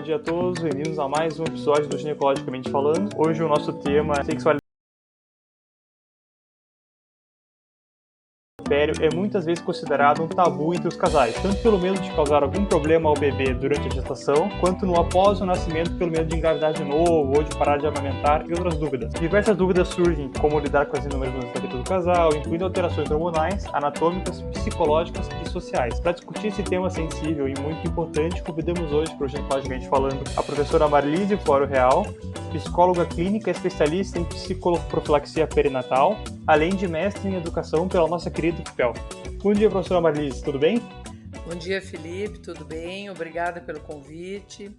dia a todos, bem-vindos a mais um episódio do Ginecologicamente Falando. Hoje o nosso tema é sexualidade é muitas vezes considerado um tabu entre os casais, tanto pelo medo de causar algum problema ao bebê durante a gestação, quanto no após o nascimento pelo medo de engravidar de novo ou de parar de amamentar e outras dúvidas. Diversas dúvidas surgem, como lidar com as inúmeras mudanças da vida do casal, incluindo alterações hormonais, anatômicas, psicológicas e sociais. Para discutir esse tema sensível e muito importante, convidamos hoje para o Ginecologicamente Falando a professora Marlise Foro Real, psicóloga clínica especialista em psicoprofilaxia perinatal, além de mestre em educação pela nossa querida FUPEL. Bom dia, professora Marlise, tudo bem? Bom dia, Felipe, tudo bem? Obrigada pelo convite.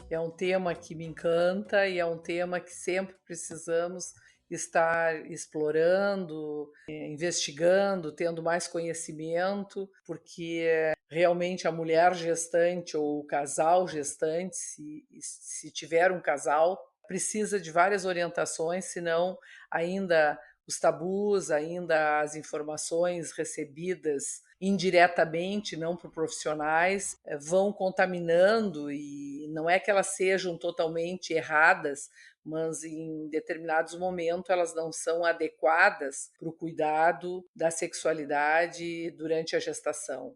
É um tema que me encanta e é um tema que sempre precisamos estar explorando, investigando, tendo mais conhecimento, porque realmente a mulher gestante ou o casal gestante, se tiver um casal, precisa de várias orientações, senão ainda os tabus, ainda as informações recebidas indiretamente, não por profissionais, vão contaminando, e não é que elas sejam totalmente erradas, mas em determinados momentos elas não são adequadas para o cuidado da sexualidade durante a gestação.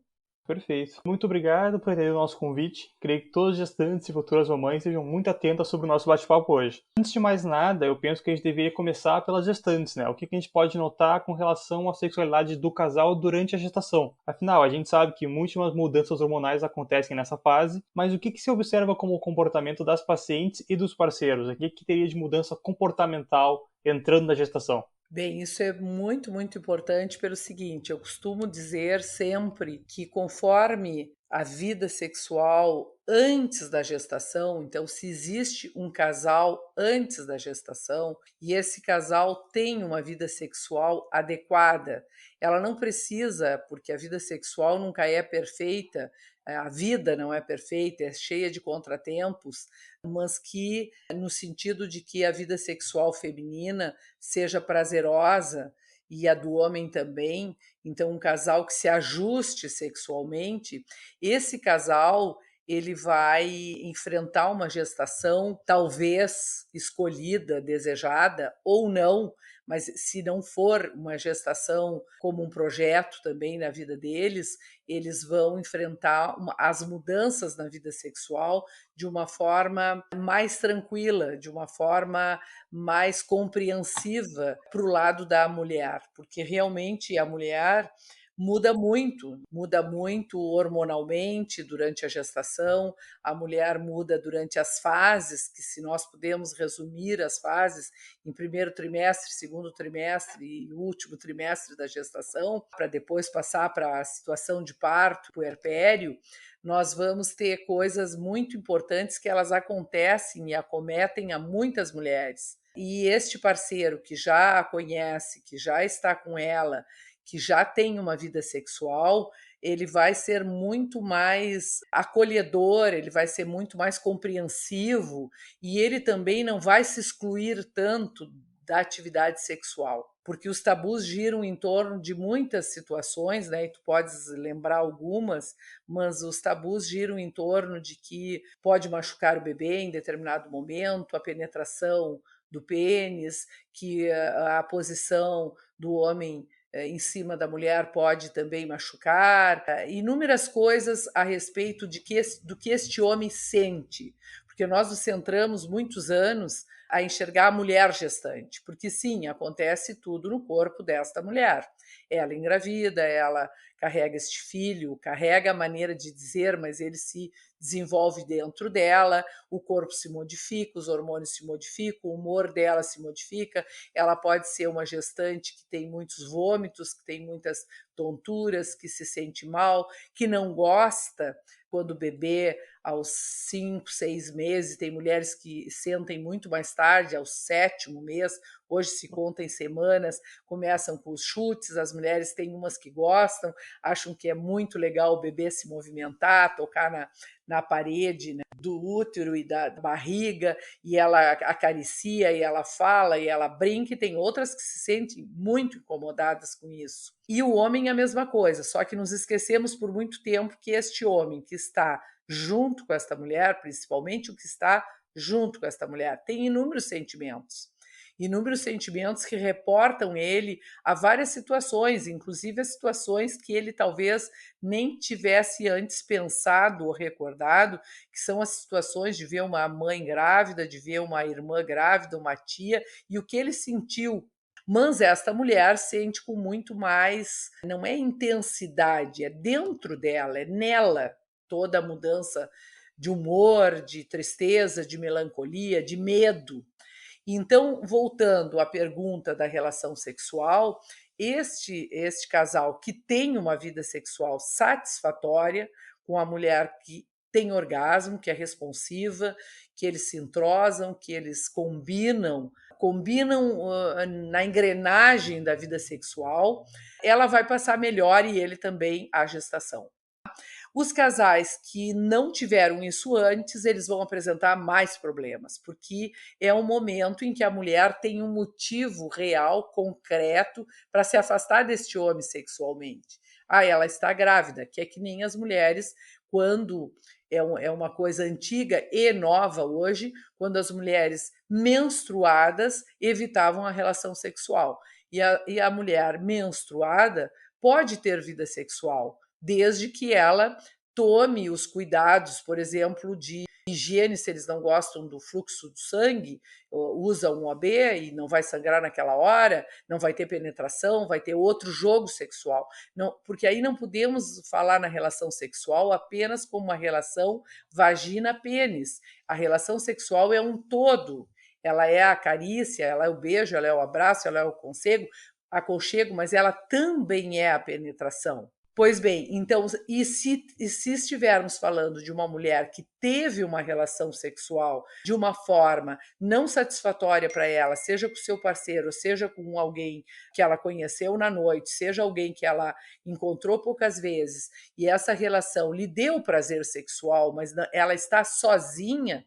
Perfeito. Muito obrigado por atender o nosso convite. Creio que todas as gestantes e futuras mamães sejam muito atentas sobre o nosso bate-papo hoje. Antes de mais nada, eu penso que a gente deveria começar pelas gestantes, né? O que a gente pode notar com relação à sexualidade do casal durante a gestação? Afinal, a gente sabe que múltiplas mudanças hormonais acontecem nessa fase, mas o que se observa como comportamento das pacientes e dos parceiros? O que teria de mudança comportamental entrando na gestação? Bem, isso é muito, muito importante pelo seguinte: eu costumo dizer sempre que conforme a vida sexual antes da gestação, então, se existe um casal antes da gestação e esse casal tem uma vida sexual adequada, ela não precisa, porque a vida sexual nunca é perfeita, a vida não é perfeita, é cheia de contratempos, mas que, no sentido de que a vida sexual feminina seja prazerosa e a do homem também. Então, um casal que se ajuste sexualmente, esse casal ele vai enfrentar uma gestação talvez escolhida, desejada ou não, mas se não for uma gestação como um projeto também na vida deles, eles vão enfrentar as mudanças na vida sexual de uma forma mais tranquila, de uma forma mais compreensiva para o lado da mulher, porque realmente a mulher muda muito hormonalmente durante a gestação, a mulher muda durante as fases, que se nós podemos resumir as fases em primeiro trimestre, segundo trimestre e último trimestre da gestação, para depois passar para a situação de parto, puerpério, nós vamos ter coisas muito importantes que elas acontecem e acometem a muitas mulheres. E este parceiro que já a conhece, que já está com ela, que já tem uma vida sexual, ele vai ser muito mais acolhedor, ele vai ser muito mais compreensivo e ele também não vai se excluir tanto da atividade sexual, porque os tabus giram em torno de muitas situações, né? E tu podes lembrar algumas, mas os tabus giram em torno de que pode machucar o bebê em determinado momento, a penetração do pênis, que a posição do homem em cima da mulher pode também machucar, inúmeras coisas a respeito do que este homem sente, porque nós nos centramos muitos anos a enxergar a mulher gestante, porque sim, acontece tudo no corpo desta mulher. Ela engravida, ela carrega este filho, carrega a maneira de dizer, mas ele se desenvolve dentro dela, o corpo se modifica, os hormônios se modificam, o humor dela se modifica, ela pode ser uma gestante que tem muitos vômitos, que tem muitas tonturas, que se sente mal, que não gosta quando o bebê, aos 5, 6 meses, tem mulheres que sentem muito mais tarde, ao 7º mês, hoje se conta em semanas, começam com os chutes, as mulheres têm umas que gostam, acham que é muito legal o bebê se movimentar, tocar na parede, né, do útero e da barriga, e ela acaricia, e ela fala, e ela brinca, e tem outras que se sentem muito incomodadas com isso. E o homem é a mesma coisa, só que nos esquecemos por muito tempo que este homem que está junto com esta mulher, principalmente o que está junto com esta mulher, tem inúmeros sentimentos que reportam ele a várias situações, inclusive as situações que ele talvez nem tivesse antes pensado ou recordado, que são as situações de ver uma mãe grávida, de ver uma irmã grávida, uma tia, e o que ele sentiu. Mas esta mulher sente com muito mais, não é intensidade, é dentro dela, é nela toda a mudança de humor, de tristeza, de melancolia, de medo. Então, voltando à pergunta da relação sexual, este casal que tem uma vida sexual satisfatória, com a mulher que tem orgasmo, que é responsiva, que eles se entrosam, que eles combinam na engrenagem da vida sexual, ela vai passar melhor e ele também a gestação. Os casais que não tiveram isso antes, eles vão apresentar mais problemas, porque é um momento em que a mulher tem um motivo real, concreto, para se afastar deste homem sexualmente. Ah, ela está grávida, que é que nem as mulheres, quando é uma coisa antiga e nova hoje, quando as mulheres menstruadas evitavam a relação sexual. E a mulher menstruada pode ter vida sexual, desde que ela tome os cuidados, por exemplo, de higiene, se eles não gostam do fluxo do sangue, usa um OB e não vai sangrar naquela hora, não vai ter penetração, vai ter outro jogo sexual. Não, porque aí não podemos falar na relação sexual apenas como uma relação vagina-pênis. A relação sexual é um todo. Ela é a carícia, ela é o beijo, ela é o abraço, ela é o aconchego, mas ela também é a penetração. Pois bem, então, e se estivermos falando de uma mulher que teve uma relação sexual de uma forma não satisfatória para ela, seja com seu parceiro, seja com alguém que ela conheceu na noite, seja alguém que ela encontrou poucas vezes, e essa relação lhe deu prazer sexual, mas ela está sozinha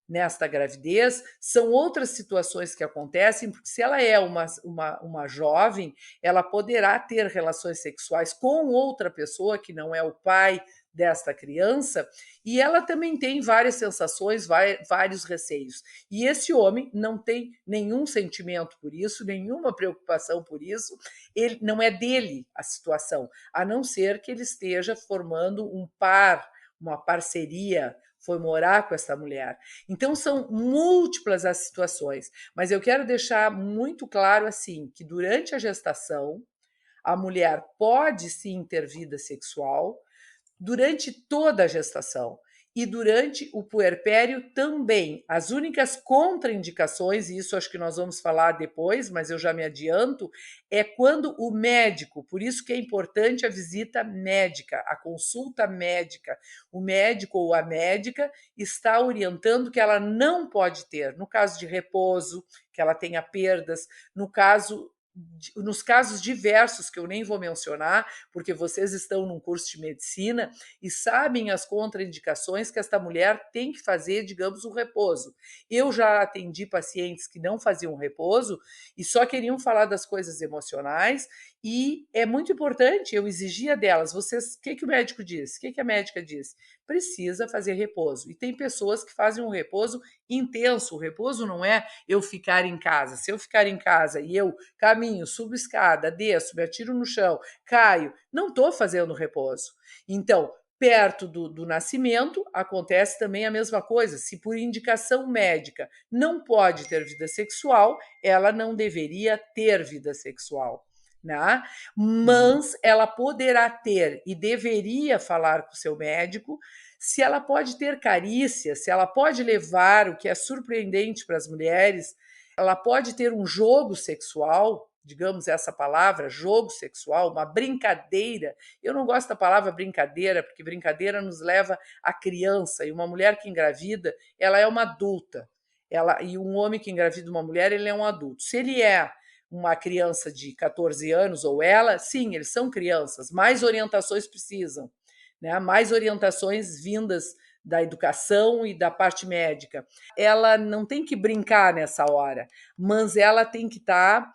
nesta gravidez, são outras situações que acontecem, porque se ela é uma jovem, ela poderá ter relações sexuais com outra pessoa que não é o pai desta criança, e ela também tem várias sensações, vários receios. E esse homem não tem nenhum sentimento por isso, nenhuma preocupação por isso, ele não é dele a situação, a não ser que ele esteja formando um par, uma parceria, foi morar com essa mulher. Então são múltiplas as situações, mas eu quero deixar muito claro assim que durante a gestação a mulher pode sim ter vida sexual, durante toda a gestação e durante o puerpério também. As únicas contraindicações, e isso acho que nós vamos falar depois, mas eu já me adianto, é quando o médico, por isso que é importante a visita médica, a consulta médica. O médico ou a médica está orientando que ela não pode ter, no caso de repouso, que ela tenha perdas, nos casos diversos que eu nem vou mencionar, porque vocês estão num curso de medicina e sabem as contraindicações que esta mulher tem que fazer, digamos, um repouso. Eu já atendi pacientes que não faziam repouso e só queriam falar das coisas emocionais, e é muito importante, eu exigia delas, vocês, o que o médico disse? O que a médica disse? Precisa fazer repouso. E tem pessoas que fazem um repouso intenso. O repouso não é eu ficar em casa. Se eu ficar em casa e eu caminho, subo escada, desço, me atiro no chão, caio, não estou fazendo repouso. Então, perto do nascimento, acontece também a mesma coisa. Se por indicação médica não pode ter vida sexual, ela não deveria ter vida sexual. Né? Mas ela poderá ter e deveria falar com o seu médico se ela pode ter carícia, se ela pode levar, o que é surpreendente para as mulheres, ela pode ter um jogo sexual, digamos essa palavra, jogo sexual, uma brincadeira. Eu não gosto da palavra brincadeira, porque brincadeira nos leva à criança, e uma mulher que engravida, ela é uma adulta. E um homem que engravida uma mulher, ele é um adulto. Se ele é uma criança de 14 anos ou ela, sim, eles são crianças, mais orientações precisam, né? Mais orientações vindas da educação e da parte médica. Ela não tem que brincar nessa hora, mas ela tem que estar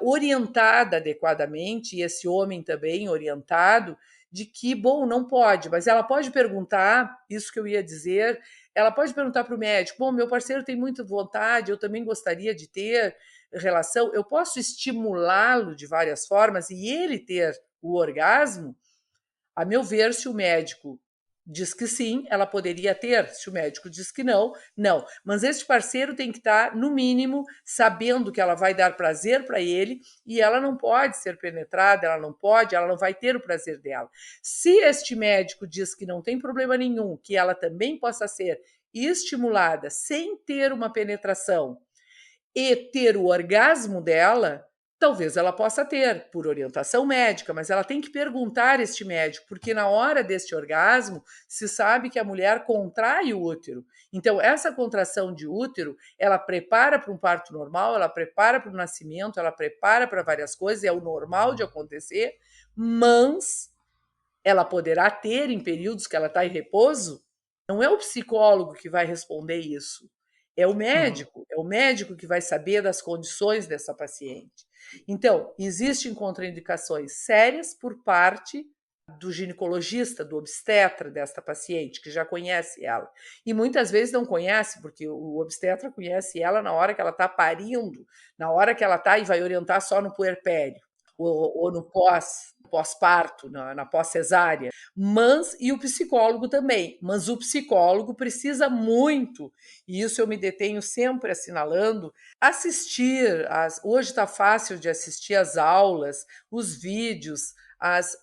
orientada adequadamente, e esse homem também orientado, de que, bom, não pode, mas ela pode perguntar, isso que eu ia dizer, ela pode perguntar para o médico, bom, meu parceiro tem muita vontade, eu também gostaria de ter relação, eu posso estimulá-lo de várias formas e ele ter o orgasmo? A meu ver, se o médico diz que sim, ela poderia ter. Se o médico diz que não, não. Mas este parceiro tem que estar, no mínimo, sabendo que ela vai dar prazer para ele e ela não pode ser penetrada, ela não vai ter o prazer dela. Se este médico diz que não tem problema nenhum, que ela também possa ser estimulada sem ter uma penetração e ter o orgasmo dela, talvez ela possa ter, por orientação médica, mas ela tem que perguntar a este médico, porque na hora deste orgasmo se sabe que a mulher contrai o útero. Então, essa contração de útero, ela prepara para um parto normal, ela prepara para o nascimento, ela prepara para várias coisas, é o normal de acontecer, mas ela poderá ter em períodos que ela está em repouso? Não é o psicólogo que vai responder isso. Uhum. É o médico que vai saber das condições dessa paciente. Então, existem contraindicações sérias por parte do ginecologista, do obstetra desta paciente, que já conhece ela. E muitas vezes não conhece, porque o obstetra conhece ela na hora que ela está parindo, na hora que ela está e vai orientar só no puerpério ou no pós-parto, na pós-cesárea, mas e o psicólogo também. Mas o psicólogo precisa muito, e isso eu me detenho sempre assinalando, assistir. Hoje está fácil de assistir as aulas, os vídeos,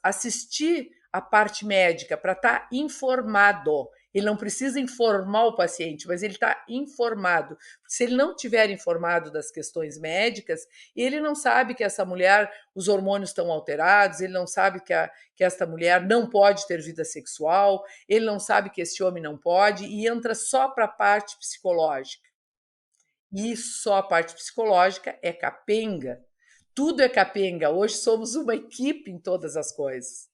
assistir a parte médica para estar informado. Ele não precisa informar o paciente, mas ele está informado. Se ele não tiver informado das questões médicas, ele não sabe que essa mulher, os hormônios estão alterados, ele não sabe que esta mulher não pode ter vida sexual, ele não sabe que esse homem não pode, e entra só para a parte psicológica. E só a parte psicológica é capenga. Tudo é capenga. Hoje somos uma equipe em todas as coisas.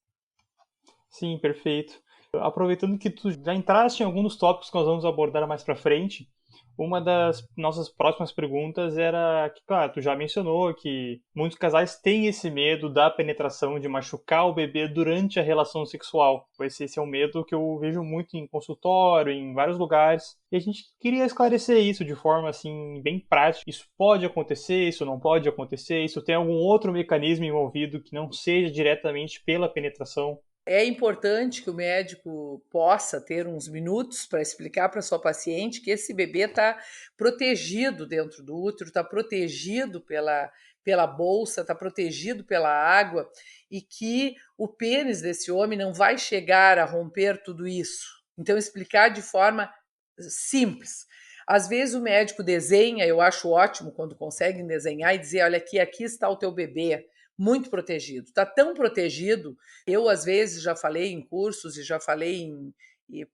Sim, perfeito. Aproveitando que tu já entraste em alguns dos tópicos que nós vamos abordar mais para frente, uma das nossas próximas perguntas era que, claro, tu já mencionou que muitos casais têm esse medo da penetração, de machucar o bebê durante a relação sexual. Esse é um medo que eu vejo muito em consultório, em vários lugares. E a gente queria esclarecer isso de forma assim bem prática. Isso pode acontecer, isso não pode acontecer, isso tem algum outro mecanismo envolvido que não seja diretamente pela penetração. É importante que o médico possa ter uns minutos para explicar para sua paciente que esse bebê está protegido dentro do útero, está protegido pela bolsa, está protegido pela água e que o pênis desse homem não vai chegar a romper tudo isso. Então, explicar de forma simples. Às vezes o médico desenha, eu acho ótimo quando conseguem desenhar e dizer, olha aqui está o teu bebê, muito protegido. Está tão protegido. Eu, às vezes, já falei em cursos e já falei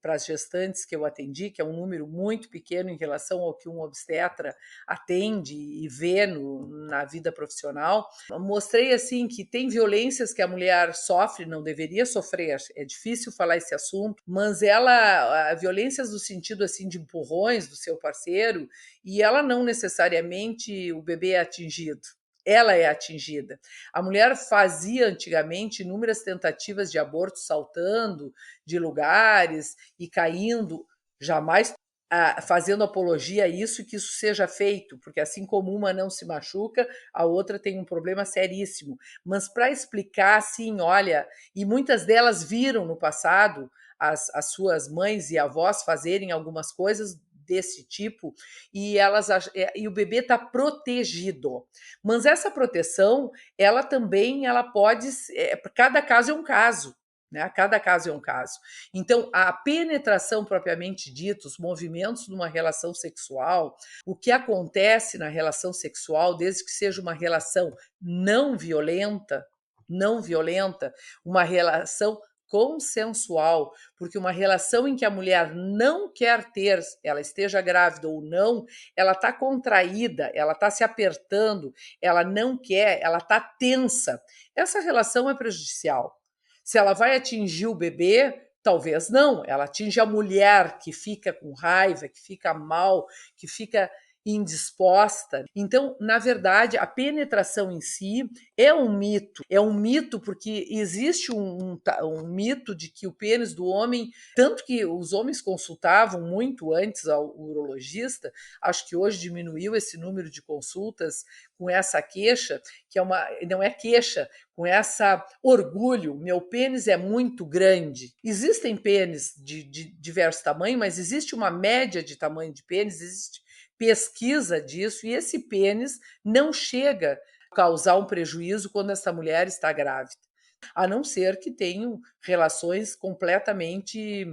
para as gestantes que eu atendi, que é um número muito pequeno em relação ao que um obstetra atende e vê na vida profissional. Mostrei assim que tem violências que a mulher sofre, não deveria sofrer, é difícil falar esse assunto, mas violências no sentido assim de empurrões do seu parceiro, e ela não necessariamente o bebê é atingido. Ela é atingida. A mulher fazia antigamente inúmeras tentativas de aborto saltando de lugares e caindo, jamais fazendo apologia a isso e que isso seja feito, porque assim como uma não se machuca, a outra tem um problema seríssimo. Mas para explicar assim, olha, e muitas delas viram no passado as suas mães e avós fazerem algumas coisas desse tipo e o bebê está protegido. Mas essa proteção, ela também ela pode, cada caso é um caso. Né? Cada caso é um caso. Então, a penetração propriamente dita, os movimentos numa relação sexual, o que acontece na relação sexual, desde que seja uma relação não violenta, uma relação consensual, porque uma relação em que a mulher não quer ter, ela esteja grávida ou não, ela está contraída, ela está se apertando, ela não quer, ela está tensa. Essa relação é prejudicial. Se ela vai atingir o bebê, Talvez não, ela atinge a mulher que fica com raiva, que fica mal, que fica indisposta. Então, na verdade, a penetração em si é um mito porque existe um mito de que o pênis do homem, tanto que os homens consultavam muito antes ao urologista, acho que hoje diminuiu esse número de consultas com essa queixa, que é não é queixa, com essa orgulho, meu pênis é muito grande. Existem pênis de diversos tamanhos, mas existe uma média de tamanho de pênis, existe pesquisa disso, e esse pênis não chega a causar um prejuízo quando essa mulher está grávida, a não ser que tenham relações completamente,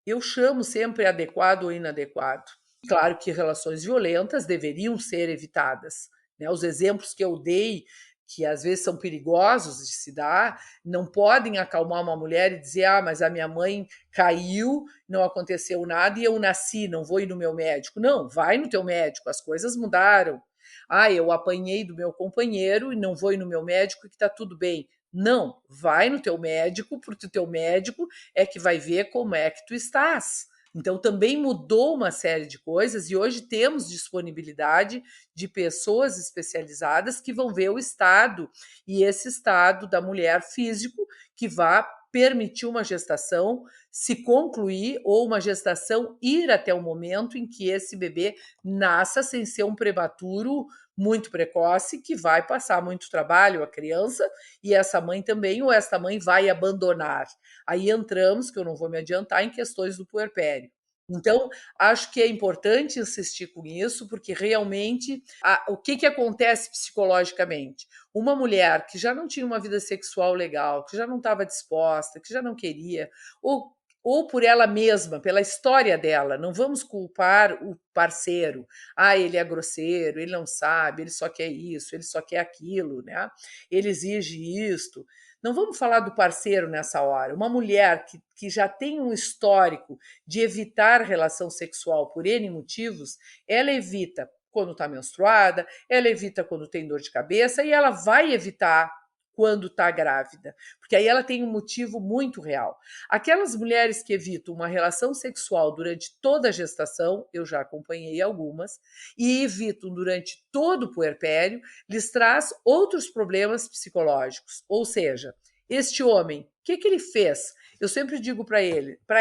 eu chamo sempre adequado ou inadequado. Claro que relações violentas deveriam ser evitadas, né? Os exemplos que eu dei, que às vezes são perigosos de se dar, não podem acalmar uma mulher e dizer: ah, mas a minha mãe caiu, não aconteceu nada e eu nasci, não vou ir no meu médico. Não, vai no teu médico, as coisas mudaram. Ah, eu apanhei do meu companheiro e não vou ir no meu médico que está tudo bem. Não, vai no teu médico, porque o teu médico é que vai ver como é que tu estás. Então também mudou uma série de coisas e hoje temos disponibilidade de pessoas especializadas que vão ver o estado, e esse estado da mulher físico que vai permitir uma gestação se concluir ou uma gestação ir até o momento em que esse bebê nasça sem ser um prematuro muito precoce, que vai passar muito trabalho a criança e essa mãe também, ou essa mãe vai abandonar. Aí entramos, que eu não vou me adiantar, em questões do puerpério. Então, acho que é importante insistir com isso, porque realmente o que acontece psicologicamente? Uma mulher que já não tinha uma vida sexual legal, que já não estava disposta, que já não queria, ou por ela mesma, pela história dela, não vamos culpar o parceiro. Ah, ele é grosseiro, ele não sabe, ele só quer isso, ele só quer aquilo, né? Ele exige isto. Não vamos falar do parceiro nessa hora. Uma mulher que já tem um histórico de evitar relação sexual por N motivos, ela evita quando está menstruada, ela evita quando tem dor de cabeça e ela vai evitar quando está grávida, porque aí ela tem um motivo muito real. Aquelas mulheres que evitam uma relação sexual durante toda a gestação, eu já acompanhei algumas, e evitam durante todo o puerpério, lhes traz outros problemas psicológicos. Ou seja, este homem, o que ele fez? Eu sempre digo para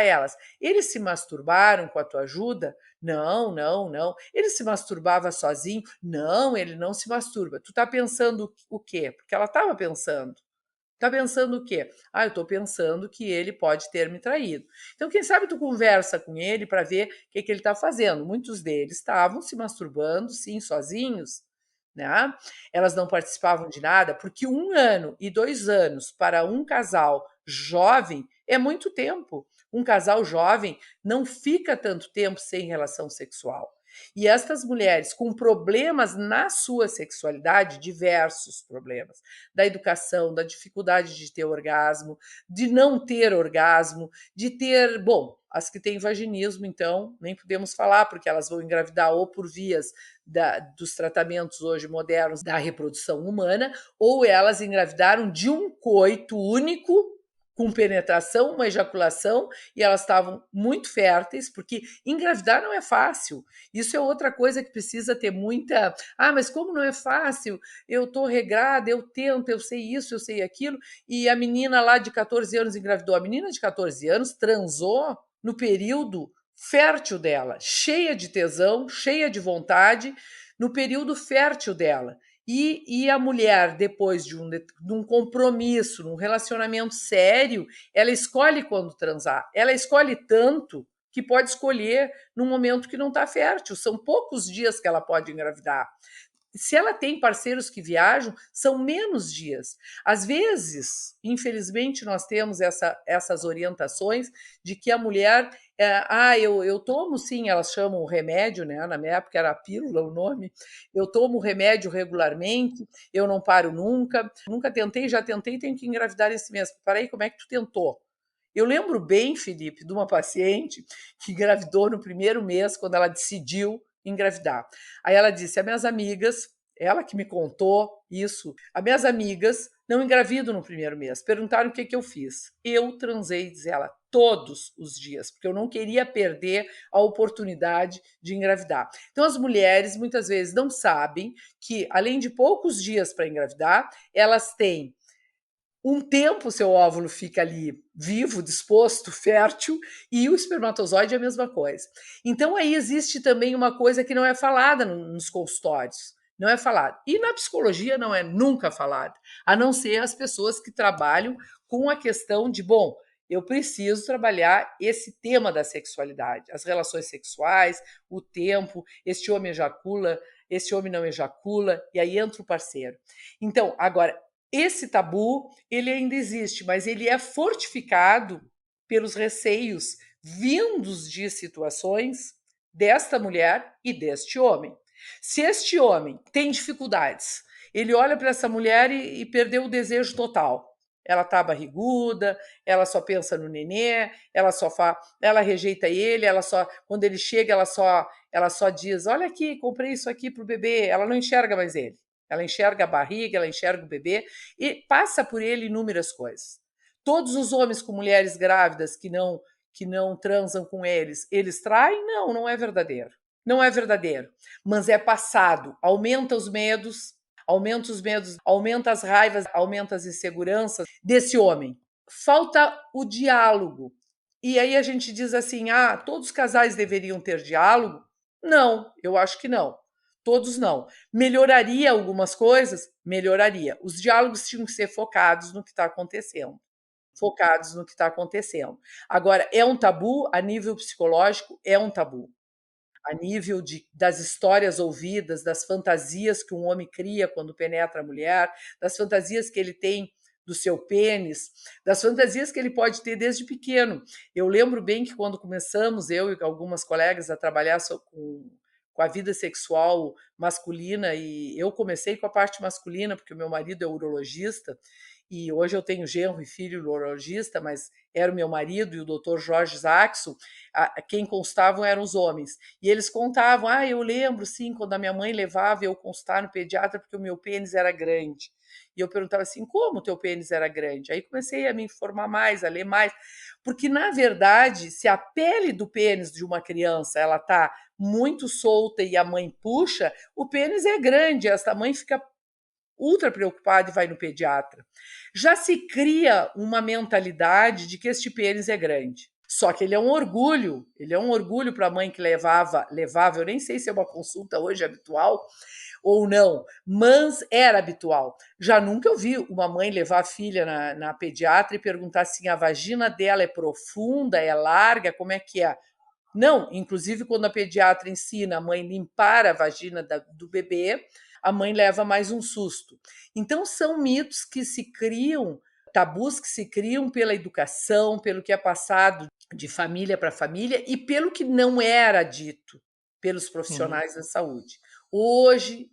elas, eles se masturbaram com a tua ajuda? Não, não, não. Ele se masturbava sozinho? Não, ele não se masturba. Tu tá pensando o quê? Porque ela estava pensando. Tá pensando o quê? Ah, eu estou pensando que ele pode ter me traído. Então, quem sabe tu conversa com ele para ver o que ele está fazendo. Muitos deles estavam se masturbando, sim, sozinhos, né? Elas não participavam de nada, porque 1 ano e 2 anos para um casal jovem é muito tempo. Um casal jovem não fica tanto tempo sem relação sexual. E estas mulheres com problemas na sua sexualidade, diversos problemas, da educação, da dificuldade de ter orgasmo, de não ter orgasmo, de ter, bom, as que têm vaginismo, então, nem podemos falar, porque elas vão engravidar ou por vias dos tratamentos hoje modernos da reprodução humana, ou elas engravidaram de um coito único, com penetração, uma ejaculação, e elas estavam muito férteis, porque engravidar não é fácil. Isso é outra coisa que precisa ter muita. Ah, mas como não é fácil? Eu estou regrada, eu tento, eu sei isso, eu sei aquilo. E a menina lá de 14 anos engravidou. A menina de 14 anos transou no período fértil dela, cheia de tesão, cheia de vontade, no período fértil dela. E a mulher, depois de um compromisso, num relacionamento sério, ela escolhe quando transar. Ela escolhe tanto que pode escolher num momento que não está fértil. São poucos dias que ela pode engravidar. Se ela tem parceiros que viajam, são menos dias. Às vezes, infelizmente, nós temos essas orientações de que a mulher, eu tomo sim, elas chamam o remédio, né? Na minha época era a pílula o nome, eu tomo o remédio regularmente, eu não paro nunca tentei, já tentei, tenho que engravidar esse mês. Peraí, como é que tu tentou? Eu lembro bem, Felipe, de uma paciente que engravidou no primeiro mês, quando ela decidiu engravidar. Aí ela disse: as minhas amigas Ela que me contou isso. As minhas amigas não engravidam no primeiro mês. Perguntaram o que, que eu fiz. Eu transei, diz ela, todos os dias, porque eu não queria perder a oportunidade de engravidar. Então, as mulheres muitas vezes não sabem que, além de poucos dias para engravidar, elas têm um tempo, seu óvulo fica ali vivo, disposto, fértil, e o espermatozoide é a mesma coisa. Então, aí existe também uma coisa que não é falada nos consultórios. Não é falado. E na psicologia não é nunca falado, a não ser as pessoas que trabalham com a questão de, bom, eu preciso trabalhar esse tema da sexualidade, as relações sexuais, o tempo, este homem ejacula, esse homem não ejacula, e aí entra o parceiro. Então, agora, esse tabu, ele ainda existe, mas ele é fortificado pelos receios vindos de situações desta mulher e deste homem. Se este homem tem dificuldades, ele olha para essa mulher e perdeu o desejo total. Ela tá barriguda, ela só pensa no nenê, ela rejeita ele, ela só quando ele chega, ela só diz: "Olha aqui, comprei isso aqui pro bebê". Ela não enxerga mais ele. Ela enxerga a barriga, ela enxerga o bebê e passa por ele inúmeras coisas. Todos os homens com mulheres grávidas que não transam com eles traem? Não, não é verdadeiro. Não é verdadeiro, mas é passado, aumenta os medos, aumenta as raivas, aumenta as inseguranças desse homem. Falta o diálogo. E aí a gente diz assim: ah, todos os casais deveriam ter diálogo? Não, eu acho que não. Todos não. Melhoraria algumas coisas? Melhoraria. Os diálogos tinham que ser focados no que está acontecendo. Focados no que está acontecendo. Agora, é um tabu a nível psicológico? É um tabu a nível das histórias ouvidas, das fantasias que um homem cria quando penetra a mulher, das fantasias que ele tem do seu pênis, das fantasias que ele pode ter desde pequeno. Eu lembro bem que quando começamos, eu e algumas colegas, a trabalhar com a vida sexual masculina, e eu comecei com a parte masculina, porque o meu marido é urologista, e hoje eu tenho genro e filho urologista, mas era o meu marido e o doutor Jorge Zaxo, quem constavam eram os homens. E eles contavam, eu lembro, sim, quando a minha mãe levava eu constar no pediatra porque o meu pênis era grande. E eu perguntava assim, como o teu pênis era grande? Aí comecei a me informar mais, a ler mais, porque, na verdade, se a pele do pênis de uma criança ela está muito solta e a mãe puxa, o pênis é grande, essa mãe fica ultra preocupada e vai no pediatra. Já se cria uma mentalidade de que este pênis é grande. Só que ele é um orgulho para a mãe que levava, eu nem sei se é uma consulta hoje habitual ou não, mas era habitual. Já nunca eu vi uma mãe levar a filha na pediatra e perguntar assim: a vagina dela é profunda, é larga, como é que é? Não, inclusive quando a pediatra ensina a mãe limpar a vagina do bebê, a mãe leva mais um susto. Então são mitos que se criam, tabus que se criam pela educação, pelo que é passado de família para família e pelo que não era dito pelos Uhum. profissionais da saúde. Hoje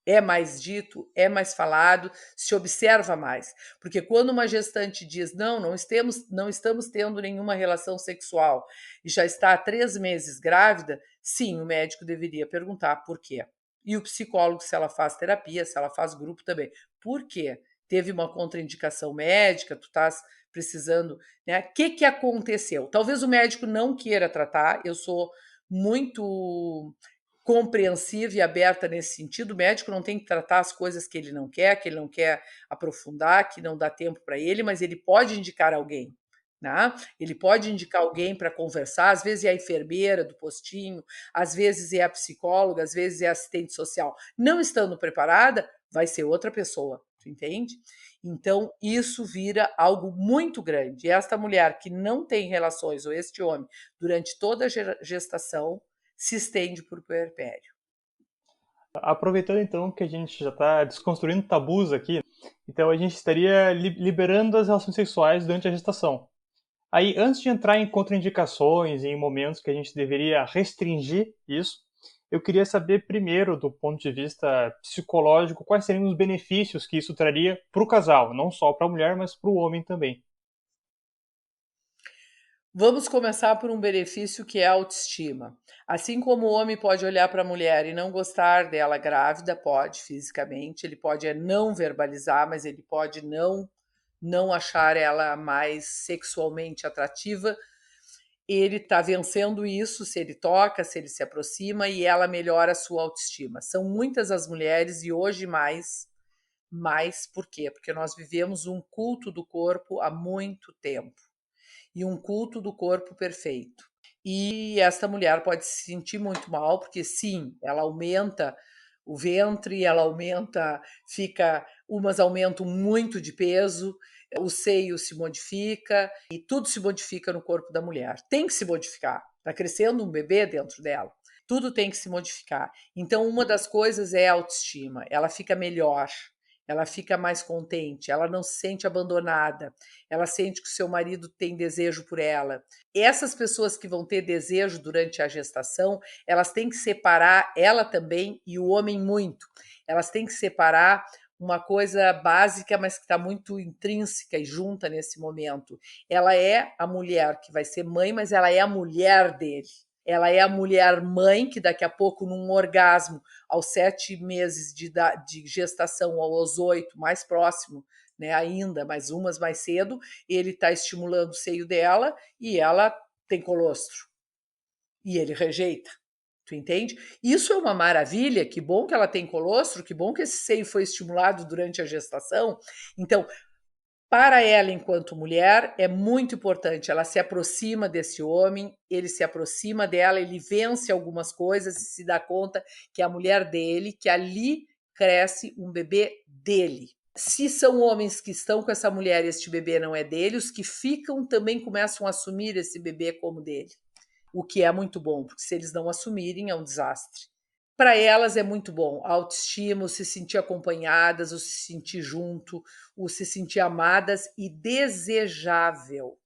é mais dito, é mais falado, se observa mais. Porque quando uma gestante diz, não estamos tendo nenhuma relação sexual e já está há 3 meses grávida, sim, o médico deveria perguntar por quê. E o psicólogo, se ela faz terapia, se ela faz grupo também. Por quê? Teve uma contraindicação médica, tu estás precisando, né? O que aconteceu? Talvez o médico não queira tratar, eu sou muito compreensiva e aberta nesse sentido. O médico não tem que tratar as coisas que ele não quer aprofundar, que não dá tempo para ele, mas ele pode indicar alguém. Né? Ele pode indicar alguém para conversar, às vezes é a enfermeira do postinho, às vezes é a psicóloga, às vezes é a assistente social. Não estando preparada, vai ser outra pessoa, tu entende? Então, isso vira algo muito grande. E esta mulher que não tem relações, ou este homem, durante toda a gestação, se estende por puerpério. Aproveitando então que a gente já está desconstruindo tabus aqui, então a gente estaria liberando as relações sexuais durante a gestação. Aí, antes de entrar em contraindicações e em momentos que a gente deveria restringir isso, eu queria saber primeiro, do ponto de vista psicológico, quais seriam os benefícios que isso traria para o casal, não só para a mulher, mas para o homem também. Vamos começar por um benefício que é a autoestima. Assim como o homem pode olhar para a mulher e não gostar dela grávida, pode fisicamente, ele pode não verbalizar, mas ele pode não achar ela mais sexualmente atrativa. Ele está vencendo isso se ele toca, se ele se aproxima e ela melhora a sua autoestima. São muitas as mulheres e hoje mais por quê? Porque nós vivemos um culto do corpo há muito tempo e um culto do corpo perfeito. E esta mulher pode se sentir muito mal, porque sim, ela aumenta o ventre, ela aumenta, umas aumentam muito de peso, o seio se modifica e tudo se modifica no corpo da mulher. Tem que se modificar. Está crescendo um bebê dentro dela. Tudo tem que se modificar. Então, uma das coisas é a autoestima. Ela fica melhor, ela fica mais contente, ela não se sente abandonada, ela sente que o seu marido tem desejo por ela. Essas pessoas que vão ter desejo durante a gestação, elas têm que separar ela também e o homem muito. Elas têm que separar uma coisa básica, mas que está muito intrínseca e junta nesse momento. Ela é a mulher que vai ser mãe, mas ela é a mulher dele. Ela é a mulher mãe que daqui a pouco, num orgasmo, aos 7 meses de gestação, aos 8, mais próximo, né, ainda, mas umas mais cedo, ele está estimulando o seio dela e ela tem colostro. E ele rejeita. Tu entende? Isso é uma maravilha, que bom que ela tem colostro, que bom que esse seio foi estimulado durante a gestação. Então, para ela, enquanto mulher, é muito importante. Ela se aproxima desse homem, ele se aproxima dela, ele vence algumas coisas e se dá conta que é a mulher dele, que ali cresce um bebê dele. Se são homens que estão com essa mulher e este bebê não é dele, os que ficam também começam a assumir esse bebê como dele, o que é muito bom, porque se eles não assumirem, é um desastre. Para elas é muito bom, a autoestima, o se sentir acompanhadas, o se sentir junto, o se sentir amadas e desejável.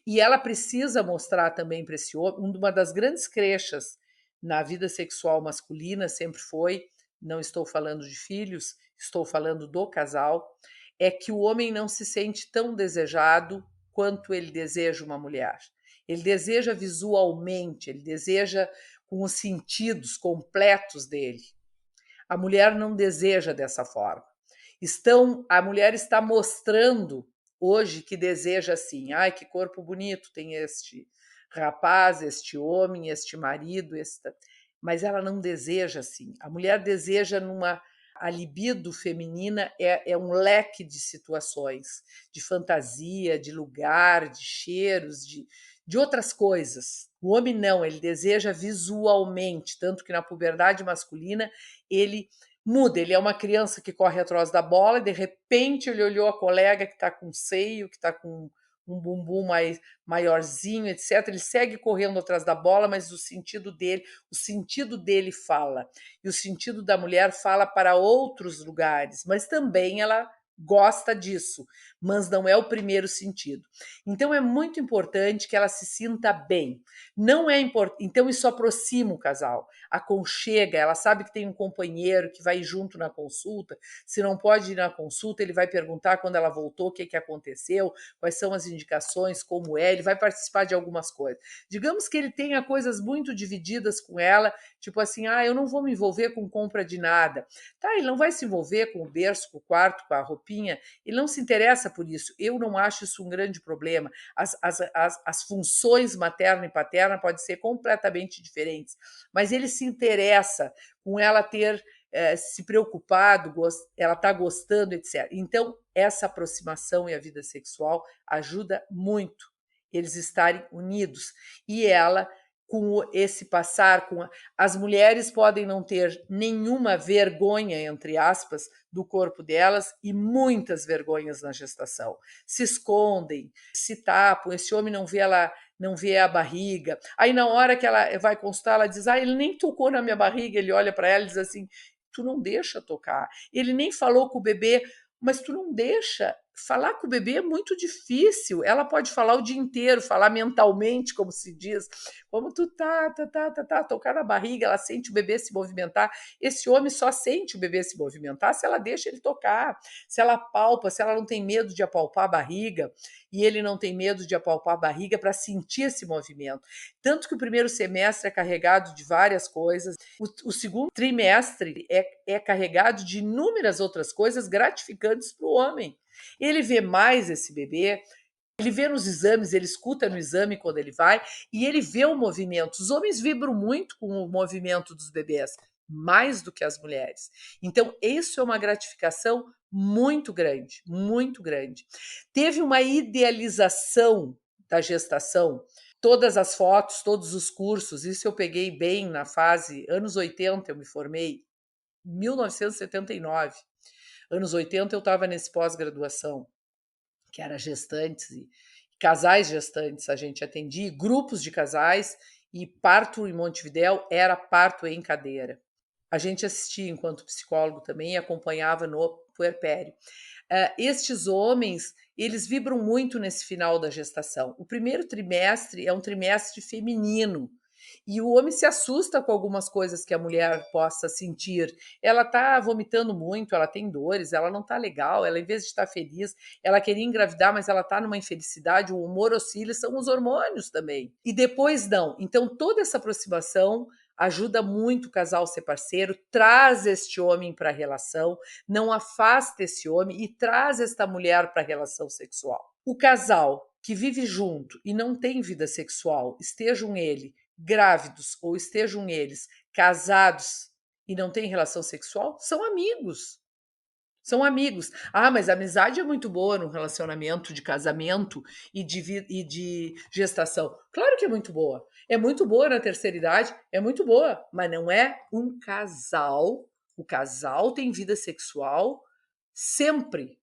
E ela precisa mostrar também para esse homem, uma das grandes crechas na vida sexual masculina sempre foi, não estou falando de filhos, estou falando do casal, é que o homem não se sente tão desejado quanto ele deseja uma mulher. Ele deseja visualmente, ele deseja com os sentidos completos dele. A mulher não deseja dessa forma. A mulher está mostrando hoje que deseja assim. Ai, que corpo bonito tem este rapaz, este homem, este marido, mas ela não deseja assim. A mulher deseja numa. A libido feminina é um leque de situações, de fantasia, de lugar, de cheiros, de outras coisas. O homem não, ele deseja visualmente, tanto que na puberdade masculina ele muda, ele é uma criança que corre atrás da bola e de repente ele olhou a colega que está com seio, que está com um bumbum maiorzinho, etc. Ele segue correndo atrás da bola, mas o sentido dele fala. E o sentido da mulher fala para outros lugares, mas também ela gosta disso, mas não é o primeiro sentido. Então é muito importante que ela se sinta bem. Não é importante, então isso aproxima o casal, aconchega, ela sabe que tem um companheiro que vai junto na consulta. Se não pode ir na consulta, ele vai perguntar quando ela voltou, o que aconteceu, quais são as indicações, como é, ele vai participar de algumas coisas. Digamos que ele tenha coisas muito divididas com ela, tipo assim, eu não vou me envolver com compra de nada. Tá, ele não vai se envolver com o berço, com o quarto, com a roupinha, ele não se interessa por isso. Eu não acho isso um grande problema. As funções materna e paterna podem ser completamente diferentes, mas ele se interessa com ela ter se preocupado, ela está gostando, etc. Então, essa aproximação e a vida sexual ajuda muito eles estarem unidos. E ela, com esse passar, as mulheres podem não ter nenhuma vergonha, entre aspas, do corpo delas e muitas vergonhas na gestação. Se escondem, se tapam, esse homem não vê a barriga. Aí na hora que ela vai consultar, ela diz: ele nem tocou na minha barriga. Ele olha para ela e diz assim: tu não deixa tocar. Ele nem falou com o bebê, mas tu não deixa falar com o bebê é muito difícil. Ela pode falar o dia inteiro, falar mentalmente, como se diz, como tu tá, tocar na barriga, ela sente o bebê se movimentar. Esse homem só sente o bebê se movimentar se ela deixa ele tocar, se ela apalpa, se ela não tem medo de apalpar a barriga, e ele não tem medo de apalpar a barriga para sentir esse movimento. Tanto que o primeiro semestre é carregado de várias coisas, o segundo trimestre é carregado de inúmeras outras coisas gratificantes para o homem. Ele vê mais esse bebê, ele vê nos exames, ele escuta no exame quando ele vai, e ele vê o movimento. Os homens vibram muito com o movimento dos bebês, mais do que as mulheres. Então, isso é uma gratificação muito grande, muito grande. Teve uma idealização da gestação, todas as fotos, todos os cursos, isso eu peguei bem na fase, anos 80 eu me formei, 1979. Anos 80 eu estava nesse pós-graduação, que era gestantes e casais gestantes, a gente atendia, grupos de casais, e parto em Montevidéu era parto em cadeira. A gente assistia enquanto psicólogo também e acompanhava no puerpério. Estes homens, eles vibram muito nesse final da gestação. O primeiro trimestre é um trimestre feminino, e o homem se assusta com algumas coisas que a mulher possa sentir. Ela está vomitando muito, ela tem dores, ela não está legal, ela, em vez de estar feliz, ela queria engravidar, mas ela está numa infelicidade, o humor oscila, são os hormônios também. E depois não. Então, toda essa aproximação ajuda muito o casal a ser parceiro, traz este homem para a relação, não afasta esse homem e traz esta mulher para a relação sexual. O casal que vive junto e não tem vida sexual, estejam eles grávidos ou estejam eles casados e não têm relação sexual, são amigos. São amigos. Ah, mas a amizade é muito boa no relacionamento de casamento e de gestação. Claro que é muito boa. É muito boa na terceira idade, é muito boa, mas não é um casal. O casal tem vida sexual sempre,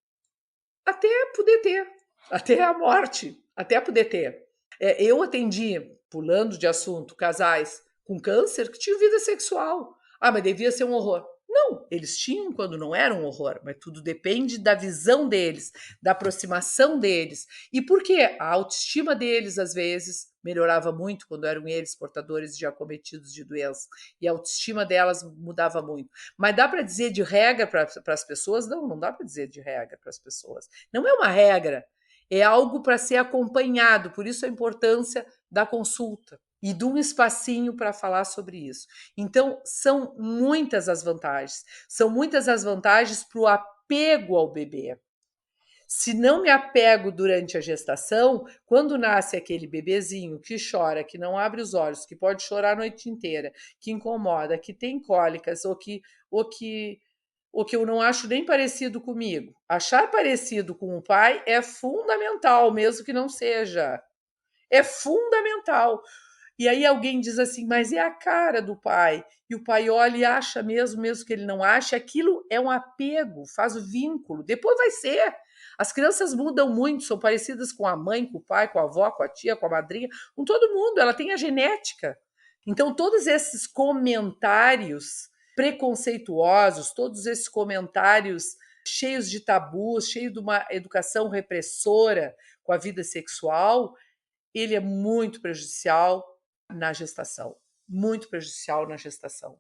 até poder ter, até a morte, até poder ter. Eu atendi, pulando de assunto, casais com câncer que tinham vida sexual. Ah, mas devia ser um horror. Não, eles tinham quando não era um horror, mas tudo depende da visão deles, da aproximação deles. E por quê? A autoestima deles, às vezes, melhorava muito quando eram eles portadores de acometidos de doença. E a autoestima delas mudava muito. Mas dá para dizer de regra para as pessoas? Não, não dá para dizer de regra para as pessoas. Não é uma regra, é algo para ser acompanhado. Por isso a importância da consulta e de um espacinho para falar sobre isso. Então, são muitas as vantagens. São muitas as vantagens para o apego ao bebê. Se não me apego durante a gestação, quando nasce aquele bebezinho que chora, que não abre os olhos, que pode chorar a noite inteira, que incomoda, que tem cólicas, ou que eu não acho nem parecido comigo. Achar parecido com o pai é fundamental, mesmo que não seja. É fundamental. E aí alguém diz assim, mas é a cara do pai. E o pai olha e acha mesmo que ele não ache, aquilo é um apego, faz o vínculo. Depois vai ser. As crianças mudam muito, são parecidas com a mãe, com o pai, com a avó, com a tia, com a madrinha, com todo mundo. Ela tem a genética. Então, todos esses comentários preconceituosos, todos esses comentários cheios de tabus, cheios de uma educação repressora com a vida sexual, ele é muito prejudicial na gestação. Muito prejudicial na gestação.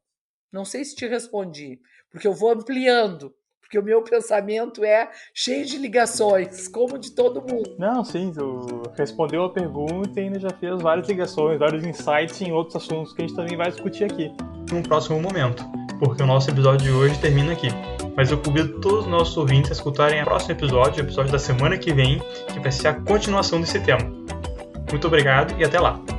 Não sei se te respondi, porque eu vou ampliando, porque o meu pensamento é cheio de ligações, como de todo mundo. Não, sim, tu respondeu a pergunta e ainda já fez várias ligações, vários insights em outros assuntos que a gente também vai discutir aqui. Num próximo momento, porque o nosso episódio de hoje termina aqui. Mas eu convido todos os nossos ouvintes a escutarem o próximo episódio, o episódio da semana que vem, que vai ser a continuação desse tema. Muito obrigado e até lá!